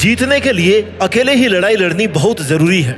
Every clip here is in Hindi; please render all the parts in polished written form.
जीतने के लिए अकेले ही लड़ाई लड़नी बहुत जरूरी है।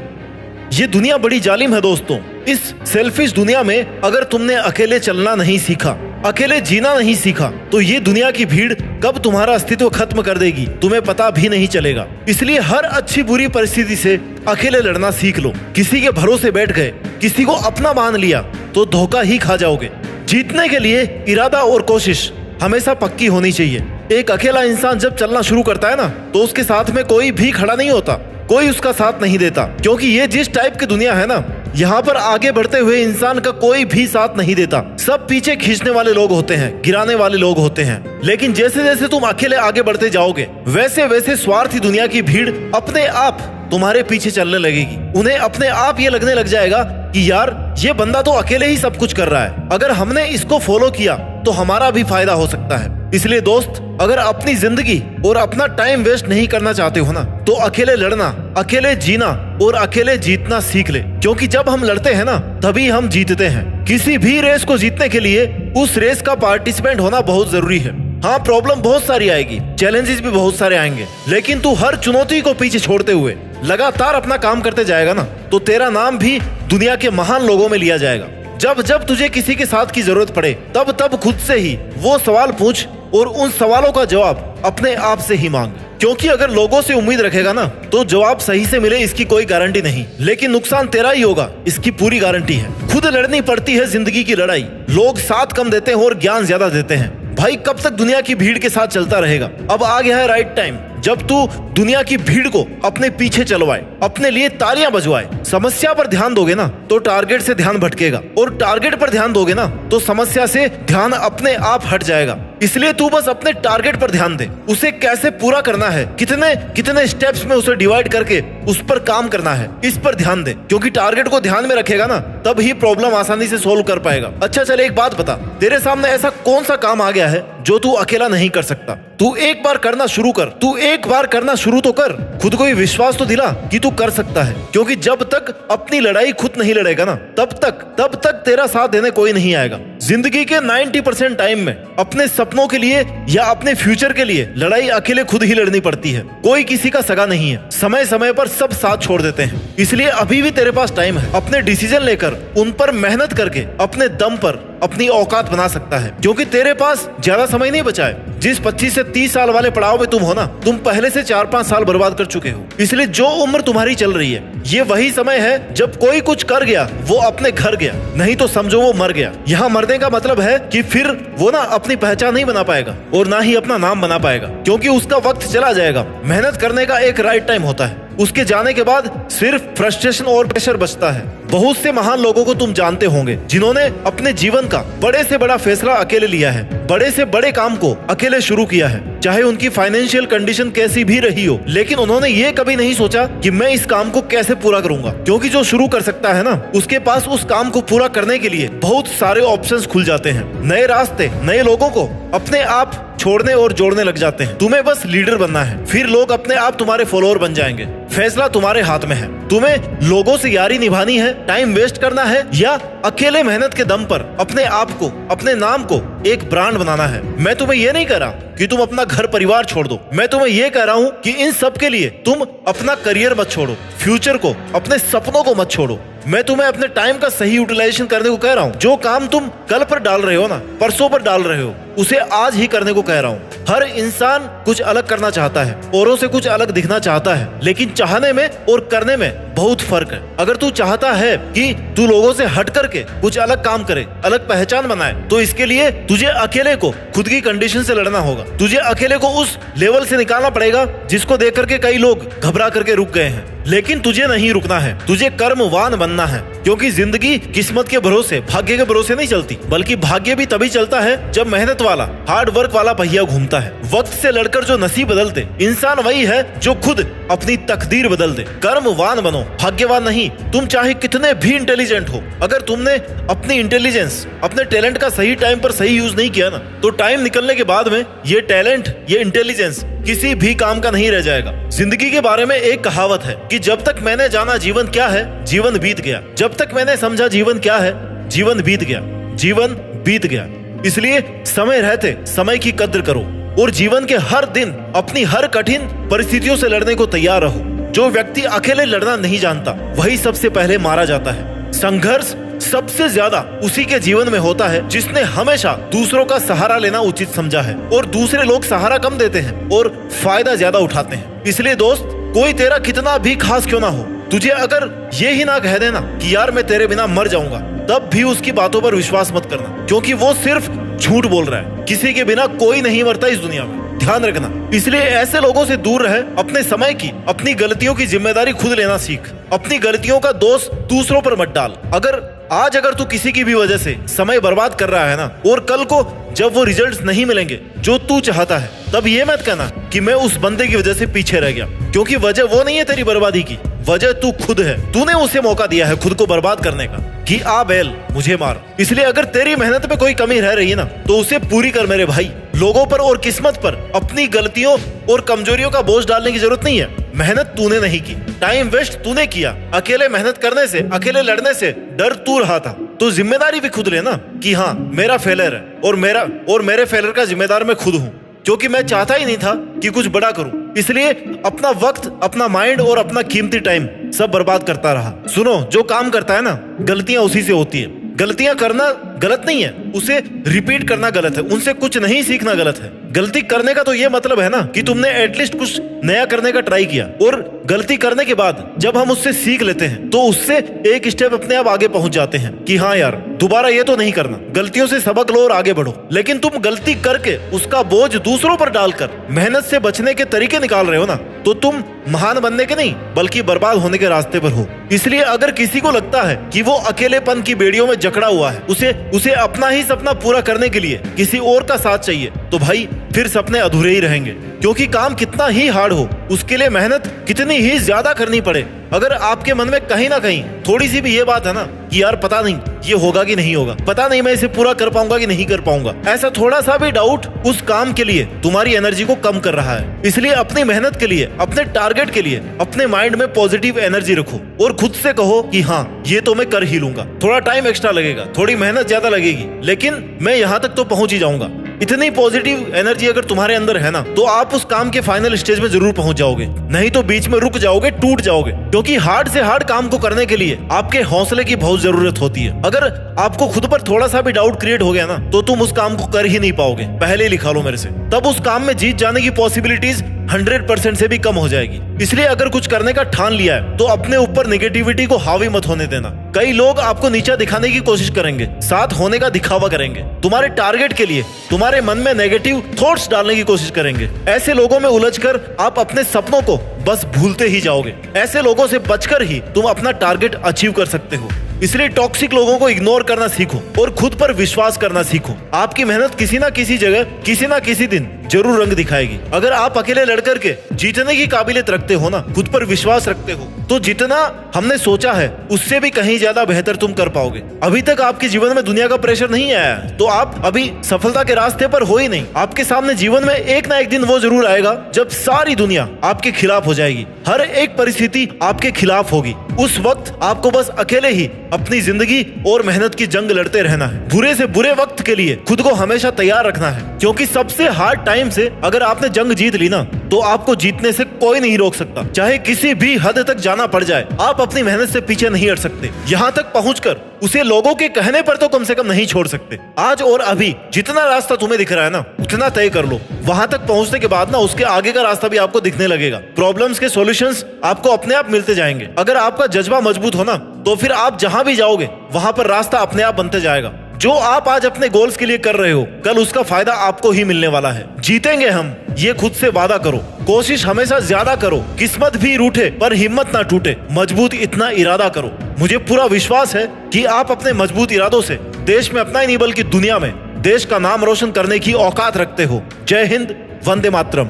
ये दुनिया बड़ी जालिम है दोस्तों। इस सेल्फिश दुनिया में अगर तुमने अकेले चलना नहीं सीखा, अकेले जीना नहीं सीखा, तो ये दुनिया की भीड़ कब तुम्हारा अस्तित्व खत्म कर देगी तुम्हें पता भी नहीं चलेगा। इसलिए हर अच्छी बुरी परिस्थिति से अकेले लड़ना सीख लो। किसी के भरोसे बैठ गए, किसी को अपना मान लिया तो धोखा ही खा जाओगे। जीतने के लिए इरादा और कोशिश हमेशा पक्की होनी चाहिए। एक अकेला इंसान जब चलना शुरू करता है ना, तो उसके साथ में कोई भी खड़ा नहीं होता, कोई उसका साथ नहीं देता, क्योंकि ये जिस टाइप की दुनिया है ना, यहाँ पर आगे बढ़ते हुए इंसान का कोई भी साथ नहीं देता। सब पीछे खींचने वाले लोग होते हैं, गिराने वाले लोग होते हैं। लेकिन जैसे जैसे तुम अकेले आगे बढ़ते जाओगे, वैसे वैसे स्वार्थी दुनिया की भीड़ अपने आप तुम्हारे पीछे चलने लगेगी। उन्हें अपने आप ये लगने लग जाएगा कि यार ये बंदा तो अकेले ही सब कुछ कर रहा है, अगर हमने इसको फॉलो किया तो हमारा भी फायदा हो सकता है। इसलिए दोस्त, अगर अपनी जिंदगी और अपना टाइम वेस्ट नहीं करना चाहते हो ना, तो अकेले लड़ना, अकेले जीना और अकेले जीतना सीख ले। क्योंकि जब हम लड़ते हैं ना, तभी हम जीतते हैं। किसी भी रेस को जीतने के लिए उस रेस का पार्टिसिपेंट होना बहुत जरूरी है। हाँ, प्रॉब्लम बहुत सारी आएगी, चैलेंजेस भी बहुत सारे आएंगे, लेकिन तू हर चुनौती को पीछे छोड़ते हुए लगातार अपना काम करते जाएगा ना, तो तेरा नाम भी दुनिया के महान लोगों में लिया जाएगा। जब जब तुझे किसी के साथ की जरूरत पड़े, तब तब खुद से ही वो सवाल पूछ और उन सवालों का जवाब अपने आप से ही मांग। क्योंकि अगर लोगों से उम्मीद रखेगा ना, तो जवाब सही से मिले इसकी कोई गारंटी नहीं, लेकिन नुकसान तेरा ही होगा, इसकी पूरी गारंटी है। खुद लड़नी पड़ती है जिंदगी की लड़ाई। लोग साथ कम देते हैं और ज्ञान ज्यादा देते हैं। भाई, कब तक दुनिया की भीड़ के साथ चलता रहेगा? अब आ गया है राइट टाइम, जब तू दुनिया की भीड़ को अपने पीछे चलवाए, अपने लिए तालियां बजवाए। समस्या पर ध्यान दोगे ना, तो टारगेट से ध्यान भटकेगा, और टारगेट पर ध्यान दोगे ना, तो समस्या से ध्यान अपने आप हट जाएगा। इसलिए तू बस अपने टारगेट पर ध्यान दे। उसे कैसे पूरा करना है, कितने कितने स्टेप्स में उसे डिवाइड करके उस पर काम करना है, इस पर ध्यान दे। क्योंकि टारगेट को ध्यान में रखेगा ना, तब ही प्रॉब्लम आसानी से सोल्व कर पाएगा। अच्छा चल, एक बात बता, तेरे सामने ऐसा कौन सा काम आ गया है जो तू अकेला नहीं कर सकता? तू एक बार करना शुरू कर, तू एक बार करना शुरू तो कर। खुद को ही विश्वास तो दिला कि तू कर सकता है। क्योंकि जब तक अपनी लड़ाई खुद नहीं लड़ेगा ना, तब तक तेरा साथ देने कोई नहीं आएगा। जिंदगी के 90% टाइम में अपने सपनों के लिए या अपने फ्यूचर के लिए लड़ाई अकेले खुद ही लड़नी पड़ती है। कोई किसी का सगा नहीं है। समय समय पर सब साथ छोड़ देते हैं। इसलिए अभी भी तेरे पास टाइम है। अपने डिसीजन लेकर उन पर मेहनत करके अपने दम पर अपनी औकात बना सकता है। क्योंकि तेरे पास ज्यादा समय नहीं बचा है। जिस 25 से 30 साल वाले पड़ाव में तुम हो ना, तुम पहले से 4-5 साल बर्बाद कर चुके हो। इसलिए जो उम्र तुम्हारी चल रही है, ये वही समय है जब कोई कुछ कर गया वो अपने घर गया, नहीं तो समझो वो मर गया। यहाँ मरने का मतलब है कि फिर वो ना अपनी पहचान नहीं बना पाएगा और ना ही अपना नाम बना पाएगा, क्योंकि उसका वक्त चला जाएगा। मेहनत करने का एक राइट टाइम होता है। उसके जाने के बाद सिर्फ फ्रस्ट्रेशन और प्रेशर बचता है। बहुत से महान लोगों को तुम जानते होंगे, जिन्होंने अपने जीवन का बड़े से बड़ा फैसला अकेले लिया है, बड़े से बड़े काम को अकेले शुरू किया है। चाहे उनकी फाइनेंशियल कंडीशन कैसी भी रही हो, लेकिन उन्होंने ये कभी नहीं सोचा कि मैं इस काम को कैसे पूरा करूंगा। क्योंकि जो शुरू कर सकता है ना, उसके पास उस काम को पूरा करने के लिए बहुत सारे ऑप्शंस खुल जाते हैं। नए रास्ते नए लोगों को अपने आप छोड़ने और जोड़ने लग जाते हैं। तुम्हें बस लीडर बनना है, फिर लोग अपने आप तुम्हारे फॉलोअर बन जाएंगे। फैसला तुम्हारे हाथ में है। तुम्हें लोगों से यारी निभानी है, टाइम वेस्ट करना है, या अकेले मेहनत के दम पर अपने आप को, अपने नाम को एक ब्रांड बनाना है। मैं तुम्हें ये नहीं कह रहा कि तुम अपना घर परिवार छोड़ दो। मैं तुम्हें ये कह रहा हूँ कि इन सब के लिए तुम अपना करियर मत छोड़ो, फ्यूचर को, अपने सपनों को मत छोड़ो। मैं तुम्हें अपने टाइम का सही यूटिलाइजेशन करने को कह रहा हूँ। जो काम तुम कल पर डाल रहे हो ना, परसों पर डाल रहे हो, उसे आज ही करने को कह रहा हूँ। हर इंसान कुछ अलग करना चाहता है, औरों से कुछ अलग दिखना चाहता है, लेकिन चाहने में और करने में बहुत फर्क है। अगर तू चाहता है कि तू लोगों से हट करके कुछ अलग काम करे, अलग पहचान बनाए, तो इसके लिए तुझे अकेले को खुद की कंडीशन से लड़ना होगा। तुझे अकेले को उस लेवल से निकालना पड़ेगा जिसको देख करके कई लोग घबरा करके रुक गए हैं। लेकिन तुझे नहीं रुकना है, तुझे कर्मवान बनना है। क्योंकि जिंदगी किस्मत के भरोसे, भाग्य के भरोसे नहीं चलती, बल्कि भाग्य भी तभी चलता है जब मेहनत वाला, हार्ड वर्क वाला पहिया घूमता है। वक्त से लड़कर जो नसीब बदलते इंसान वही है जो खुद अपनी तकदीर बदल दे। कर्मवान बनो, भाग्यवान नहीं। तुम चाहे कितने भी इंटेलिजेंट हो, अगर तुमने अपनी इंटेलिजेंस, अपने टैलेंट का सही टाइम पर सही यूज नहीं किया ना, तो टाइम निकलने के बाद में ये टैलेंट, ये इंटेलिजेंस किसी भी काम का नहीं रह जाएगा। जिंदगी के बारे में एक कहावत है कि जब तक मैंने जाना जीवन क्या है, जीवन बीत गया। जब तक मैंने समझा जीवन क्या है, जीवन बीत गया, जीवन बीत गया। इसलिए समय रहते समय की कद्र करो। और जीवन के हर दिन अपनी हर कठिन परिस्थितियों से लड़ने को तैयार रहो। जो व्यक्ति अकेले लड़ना नहीं जानता वही सबसे पहले मारा जाता है। संघर्ष सबसे ज्यादा उसी के जीवन में होता है जिसने हमेशा दूसरों का सहारा लेना उचित समझा है, और दूसरे लोग सहारा कम देते हैं और फायदा ज्यादा उठाते हैं। इसलिए दोस्त, कोई तेरा कितना भी खास क्यों ना हो, तुझे अगर ये ही ना कह देना कि यार मैं तेरे बिना मर जाऊंगा, तब भी उसकी बातों पर विश्वास मत करना, क्योंकि वो सिर्फ झूठ बोल रहा है। किसी के बिना कोई नहीं मरता इस दुनिया में, ध्यान रखना। इसलिए ऐसे लोगों से दूर रहे। अपने समय की, अपनी गलतियों की जिम्मेदारी खुद लेना सीख। अपनी गलतियों का दोष दूसरों पर मत डाल। अगर तू किसी की भी वजह से समय बर्बाद कर रहा है ना, और कल को जब वो रिजल्ट्स नहीं मिलेंगे जो तू चाहता है, तब ये मत कहना कि मैं उस बंदे की वजह से पीछे रह गया, क्योंकि वजह वो नहीं है तेरी बर्बादी की, वजह तू खुद है। तूने उसे मौका दिया है खुद को बर्बाद करने का कि आ बैल मुझे मार। इसलिए अगर तेरी मेहनत में कोई कमी रह रही है ना, तो उसे पूरी कर मेरे भाई। लोगों पर और किस्मत पर अपनी गलतियों और कमजोरियों का बोझ डालने की जरूरत नहीं है। मेहनत तूने नहीं की, टाइम वेस्ट तूने किया। अकेले मेहनत करने से, अकेले लड़ने से डर तू रहा था, तो जिम्मेदारी भी खुद लेना कि हाँ मेरा फेलियर है और मेरे फेलियर का जिम्मेदार मैं खुद हूँ, क्योंकि मैं चाहता ही नहीं था कि कुछ बड़ा करूं। इसलिए अपना वक्त, अपना माइंड और अपना कीमती टाइम सब बर्बाद करता रहा। सुनो, जो काम करता है ना, गलतियां उसी से होती है। गलतियां करना गलत नहीं है, उसे रिपीट करना गलत है, उनसे कुछ नहीं सीखना गलत है। गलती करने का तो ये मतलब है ना कि तुमने एटलीस्ट कुछ नया करने का ट्राई किया, और गलती करने के बाद जब हम उससे सीख लेते हैं तो उससे एक स्टेप अपने आप आगे पहुंच जाते हैं कि हाँ यार दोबारा ये तो नहीं करना। गलतियों से सबक लो और आगे बढ़ो। लेकिन तुम गलती करके उसका बोझ दूसरों पर डालकर मेहनत से बचने के तरीके निकाल रहे हो ना, तो तुम महान बनने के नहीं बल्कि बर्बाद होने के रास्ते पर हो। इसलिए अगर किसी को लगता है कि वो अकेलेपन की बेड़ियों में जकड़ा हुआ है, उसे अपना ही सपना पूरा करने के लिए किसी और का साथ चाहिए, तो भाई फिर सपने अधूरे ही रहेंगे। क्योंकि काम कितना ही हार्ड हो, उसके लिए मेहनत कितनी ही ज्यादा करनी पड़े, अगर आपके मन में कहीं ना कहीं थोड़ी सी भी ये बात है ना कि यार पता नहीं ये होगा कि नहीं होगा, पता नहीं मैं इसे पूरा कर पाऊंगा कि नहीं कर पाऊंगा, ऐसा थोड़ा सा भी डाउट उस काम के लिए तुम्हारी एनर्जी को कम कर रहा है। इसलिए अपनी मेहनत के लिए, अपने टारगेट के लिए अपने माइंड में पॉजिटिव एनर्जी रखो और खुद से कहो कि हाँ ये तो मैं कर ही लूंगा। थोड़ा टाइम एक्स्ट्रा लगेगा, थोड़ी मेहनत ज्यादा लगेगी, लेकिन मैं यहाँ तक तो पहुंच ही जाऊंगा। इतनी पॉजिटिव एनर्जी अगर तुम्हारे अंदर है ना, तो आप उस काम के फाइनल स्टेज में जरूर पहुंच जाओगे, नहीं तो बीच में रुक जाओगे, टूट जाओगे। क्योंकि हार्ड से हार्ड काम को करने के लिए आपके हौसले की बहुत जरूरत होती है। अगर आपको खुद पर थोड़ा सा भी डाउट क्रिएट हो गया ना, तो तुम उस काम को कर ही नहीं पाओगे। पहले ही लिखा लो मेरे से, तब उस काम में जीत जाने की पॉसिबिलिटीज 100% से भी कम हो जाएगी। इसलिए अगर कुछ करने का ठान लिया है तो अपने ऊपर नेगेटिविटी को हावी मत होने देना। कई लोग आपको नीचा दिखाने की कोशिश करेंगे, साथ होने का दिखावा करेंगे, तुम्हारे टारगेट के लिए तुम्हारे मन में नेगेटिव थॉट्स डालने की कोशिश करेंगे। ऐसे लोगों में उलझकर आप अपने सपनों को बस भूलते ही जाओगे। ऐसे लोगों से बचकर ही तुम अपना टारगेट अचीव कर सकते हो। इसलिए टॉक्सिक लोगों को इग्नोर करना सीखो और खुद पर विश्वास करना सीखो। आपकी मेहनत किसी ना किसी जगह, किसी ना किसी दिन जरूर रंग दिखाएगी। अगर आप अकेले लड़ करके जीतने की काबिलियत रखते हो ना, खुद पर विश्वास रखते हो, तो जितना हमने सोचा है उससे भी कहीं ज्यादा बेहतर तुम कर पाओगे। अभी तक आपके जीवन में दुनिया का प्रेशर नहीं आया है, तो आप अभी सफलता के रास्ते पर हो ही नहीं। आपके सामने जीवन में एक ना एक दिन वो जरूर आएगा जब सारी दुनिया आपके खिलाफ हो जाएगी, हर एक परिस्थिति आपके खिलाफ होगी। उस वक्त आपको बस अकेले ही अपनी जिंदगी और मेहनत की जंग लड़ते रहना है। बुरे से बुरे वक्त के लिए खुद को हमेशा तैयार रखना है, क्योंकि सबसे हार्ड टाइम से अगर आपने जंग जीत ली ना, तो आपको जीतने से कोई नहीं रोक सकता। चाहे किसी भी हद तक जाना पड़ जाए, आप अपनी मेहनत से पीछे नहीं हट सकते। यहाँ तक पहुंचकर उसे लोगों के कहने पर तो कम से कम नहीं छोड़ सकते। आज और अभी जितना रास्ता तुम्हें दिख रहा है ना, उतना तय कर लो। वहां तक पहुंचने के बाद ना, उसके आगे का रास्ता भी आपको दिखने लगेगा। प्रॉब्लम्स के सॉल्यूशंस आपको अपने आप मिलते जाएंगे। अगर आपका जज्बा मजबूत हो ना, तो फिर आप जहां भी जाओगे वहां पर रास्ता अपने आप बनते जाएगा। जो आप आज अपने गोल्स के लिए कर रहे हो, कल उसका फायदा आपको ही मिलने वाला है। जीतेंगे हम, ये खुद से वादा करो। कोशिश हमेशा ज्यादा करो, किस्मत भी रूठे पर हिम्मत ना टूटे। मजबूत इतना इरादा करो। मुझे पूरा विश्वास है कि आप अपने मजबूत इरादों से देश में अपना ही नहीं बल्कि दुनिया में देश का नाम रोशन करने की औकात रखते हो। जय हिंद, वंदे मातरम।